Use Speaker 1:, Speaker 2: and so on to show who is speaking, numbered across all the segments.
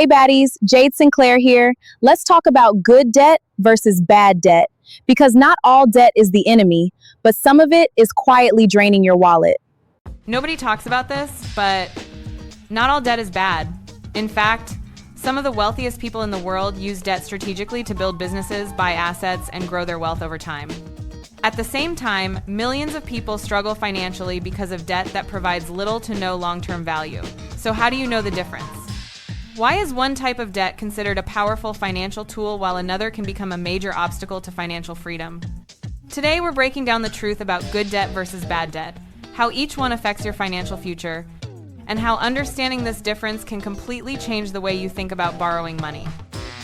Speaker 1: Hey baddies, Jade Sinclair here. Let's talk about good debt versus bad debt. Because not all debt is the enemy, but some of it is quietly draining your wallet.
Speaker 2: Nobody talks about this, but not all debt is bad. In fact, some of the wealthiest people in the world use debt strategically to build businesses, buy assets, and grow their wealth over time. At the same time, millions of people struggle financially because of debt that provides little to no long-term value. So how do you know the difference? Why is one type of debt considered a powerful financial tool while another can become a major obstacle to financial freedom? Today, we're breaking down the truth about good debt versus bad debt, how each one affects your financial future, and how understanding this difference can completely change the way you think about borrowing money.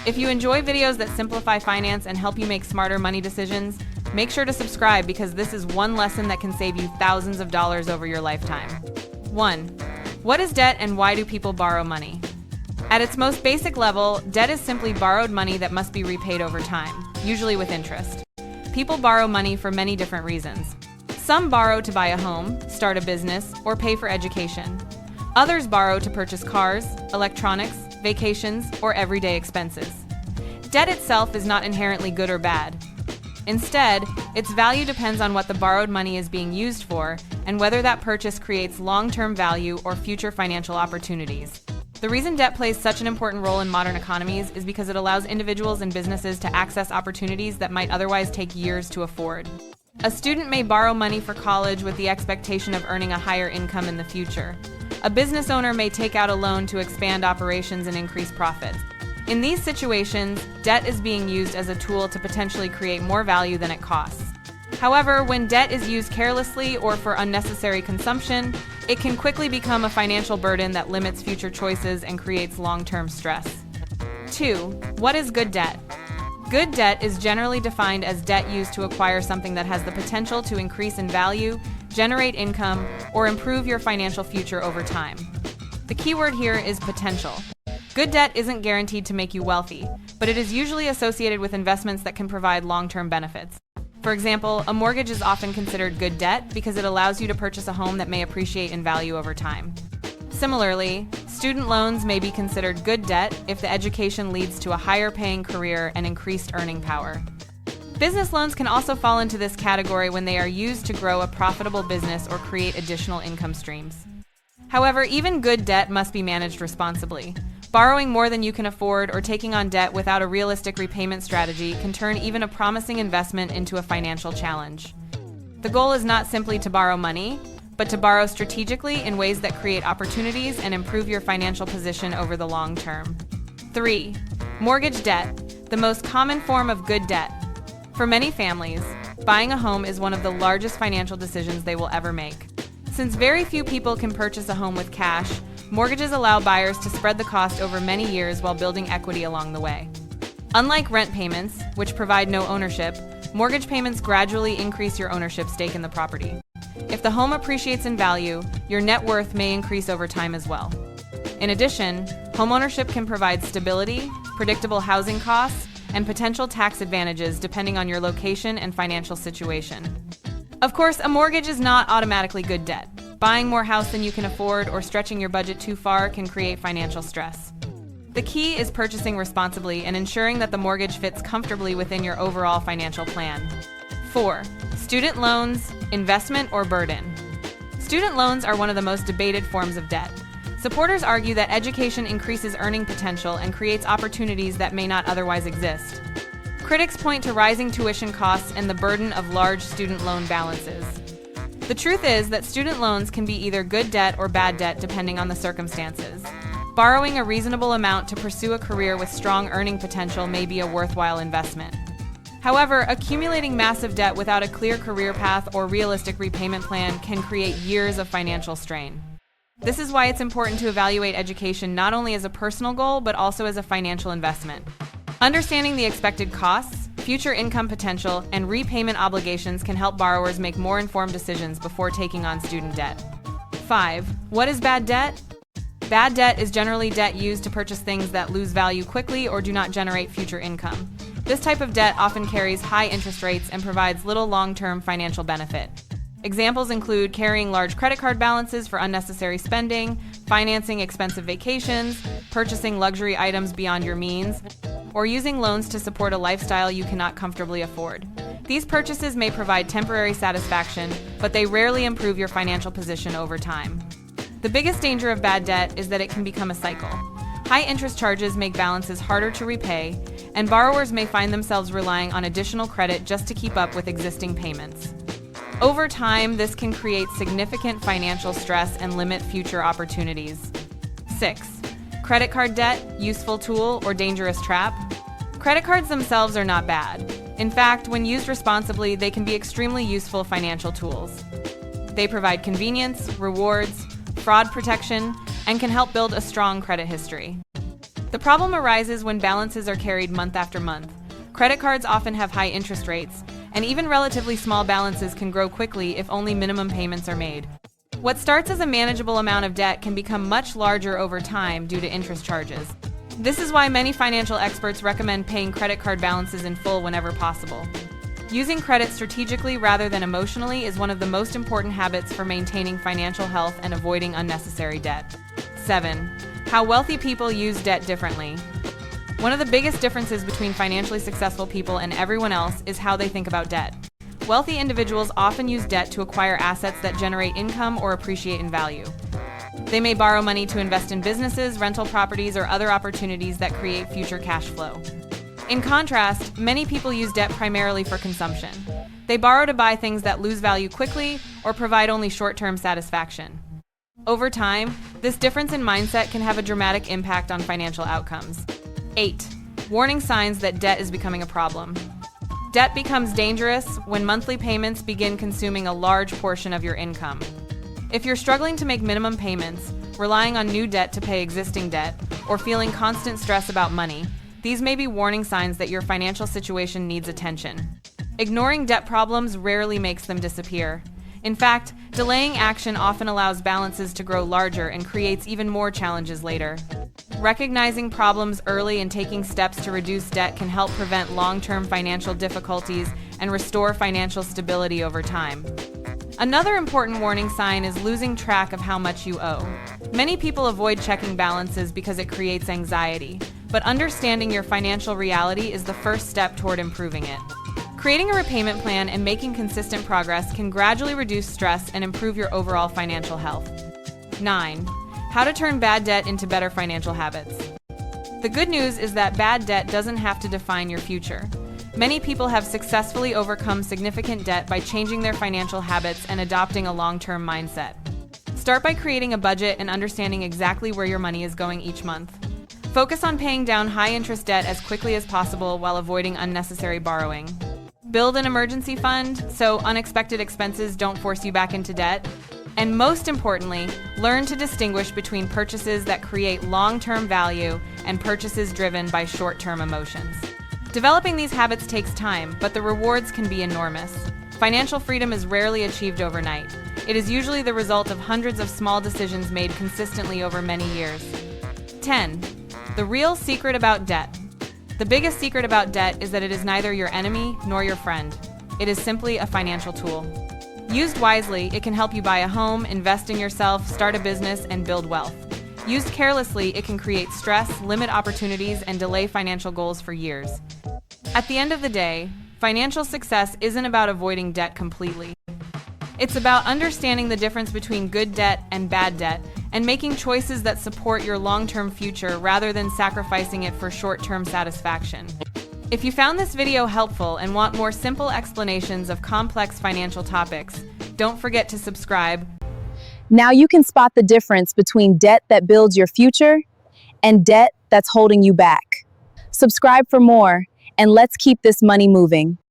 Speaker 2: If you enjoy videos that simplify finance and help you make smarter money decisions, make sure to subscribe because this is one lesson that can save you thousands of dollars over your lifetime. 1. What is debt and why do people borrow money? At its most basic level, debt is simply borrowed money that must be repaid over time, usually with interest. People borrow money for many different reasons. Some borrow to buy a home, start a business, or pay for education. Others borrow to purchase cars, electronics, vacations, or everyday expenses. Debt itself is not inherently good or bad. Instead, its value depends on what the borrowed money is being used for and whether that purchase creates long-term value or future financial opportunities. The reason debt plays such an important role in modern economies is because it allows individuals and businesses to access opportunities that might otherwise take years to afford. A student may borrow money for college with the expectation of earning a higher income in the future. A business owner may take out a loan to expand operations and increase profits. In these situations, debt is being used as a tool to potentially create more value than it costs. However, when debt is used carelessly or for unnecessary consumption, it can quickly become a financial burden that limits future choices and creates long-term stress. 2. What is good debt? Good debt is generally defined as debt used to acquire something that has the potential to increase in value, generate income, or improve your financial future over time. The key word here is potential. Good debt isn't guaranteed to make you wealthy, but it is usually associated with investments that can provide long-term benefits. For example, a mortgage is often considered good debt because it allows you to purchase a home that may appreciate in value over time. Similarly, student loans may be considered good debt if the education leads to a higher paying career and increased earning power. Business loans can also fall into this category when they are used to grow a profitable business or create additional income streams. However, even good debt must be managed responsibly. Borrowing more than you can afford or taking on debt without a realistic repayment strategy can turn even a promising investment into a financial challenge. The goal is not simply to borrow money, but to borrow strategically in ways that create opportunities and improve your financial position over the long term. 3. Mortgage debt, the most common form of good debt. For many families, buying a home is one of the largest financial decisions they will ever make. Since very few people can purchase a home with cash, mortgages allow buyers to spread the cost over many years while building equity along the way. Unlike rent payments, which provide no ownership, mortgage payments gradually increase your ownership stake in the property. If the home appreciates in value, your net worth may increase over time as well. In addition, homeownership can provide stability, predictable housing costs, and potential tax advantages depending on your location and financial situation. Of course, a mortgage is not automatically good debt. Buying more house than you can afford or stretching your budget too far can create financial stress. The key is purchasing responsibly and ensuring that the mortgage fits comfortably within your overall financial plan. 4. Student loans, investment or burden. Student loans are one of the most debated forms of debt. Supporters argue that education increases earning potential and creates opportunities that may not otherwise exist. Critics point to rising tuition costs and the burden of large student loan balances. The truth is that student loans can be either good debt or bad debt depending on the circumstances. Borrowing a reasonable amount to pursue a career with strong earning potential may be a worthwhile investment. However, accumulating massive debt without a clear career path or realistic repayment plan can create years of financial strain. This is why it's important to evaluate education not only as a personal goal but also as a financial investment. Understanding the expected costs, future income potential, and repayment obligations can help borrowers make more informed decisions before taking on student debt. 5. What is bad debt? Bad debt is generally debt used to purchase things that lose value quickly or do not generate future income. This type of debt often carries high interest rates and provides little long-term financial benefit. Examples include carrying large credit card balances for unnecessary spending, financing expensive vacations, purchasing luxury items beyond your means, or using loans to support a lifestyle you cannot comfortably afford. These purchases may provide temporary satisfaction, but they rarely improve your financial position over time. The biggest danger of bad debt is that it can become a cycle. High interest charges make balances harder to repay, and borrowers may find themselves relying on additional credit just to keep up with existing payments. Over time, this can create significant financial stress and limit future opportunities. 6. Credit card debt, useful tool or dangerous trap? Credit cards themselves are not bad. In fact, when used responsibly, they can be extremely useful financial tools. They provide convenience, rewards, fraud protection, and can help build a strong credit history. The problem arises when balances are carried month after month. Credit cards often have high interest rates, and even relatively small balances can grow quickly if only minimum payments are made. What starts as a manageable amount of debt can become much larger over time due to interest charges. This is why many financial experts recommend paying credit card balances in full whenever possible. Using credit strategically rather than emotionally is one of the most important habits for maintaining financial health and avoiding unnecessary debt. 7. How wealthy people use debt differently. One of the biggest differences between financially successful people and everyone else is how they think about debt. Wealthy individuals often use debt to acquire assets that generate income or appreciate in value. They may borrow money to invest in businesses, rental properties, or other opportunities that create future cash flow. In contrast, many people use debt primarily for consumption. They borrow to buy things that lose value quickly or provide only short-term satisfaction. Over time, this difference in mindset can have a dramatic impact on financial outcomes. 8. Warning signs that debt is becoming a problem. Debt becomes dangerous when monthly payments begin consuming a large portion of your income. If you're struggling to make minimum payments, relying on new debt to pay existing debt, or feeling constant stress about money, these may be warning signs that your financial situation needs attention. Ignoring debt problems rarely makes them disappear. In fact, delaying action often allows balances to grow larger and creates even more challenges later. Recognizing problems early and taking steps to reduce debt can help prevent long-term financial difficulties and restore financial stability over time. Another important warning sign is losing track of how much you owe. Many people avoid checking balances because it creates anxiety, but understanding your financial reality is the first step toward improving it. Creating a repayment plan and making consistent progress can gradually reduce stress and improve your overall financial health. 9. How to turn bad debt into better financial habits. The good news is that bad debt doesn't have to define your future. Many people have successfully overcome significant debt by changing their financial habits and adopting a long-term mindset. Start by creating a budget and understanding exactly where your money is going each month. Focus on paying down high-interest debt as quickly as possible while avoiding unnecessary borrowing. Build an emergency fund so unexpected expenses don't force you back into debt. And most importantly, learn to distinguish between purchases that create long-term value and purchases driven by short-term emotions. Developing these habits takes time, but the rewards can be enormous. Financial freedom is rarely achieved overnight. It is usually the result of hundreds of small decisions made consistently over many years. 10. The real secret about debt. The biggest secret about debt is that it is neither your enemy nor your friend. It is simply a financial tool. Used wisely, it can help you buy a home, invest in yourself, start a business, and build wealth. Used carelessly, it can create stress, limit opportunities, and delay financial goals for years. At the end of the day, financial success isn't about avoiding debt completely. It's about understanding the difference between good debt and bad debt and making choices that support your long-term future rather than sacrificing it for short-term satisfaction. If you found this video helpful and want more simple explanations of complex financial topics, don't forget to subscribe.
Speaker 1: Now you can spot the difference between debt that builds your future and debt that's holding you back. Subscribe for more, and let's keep this money moving.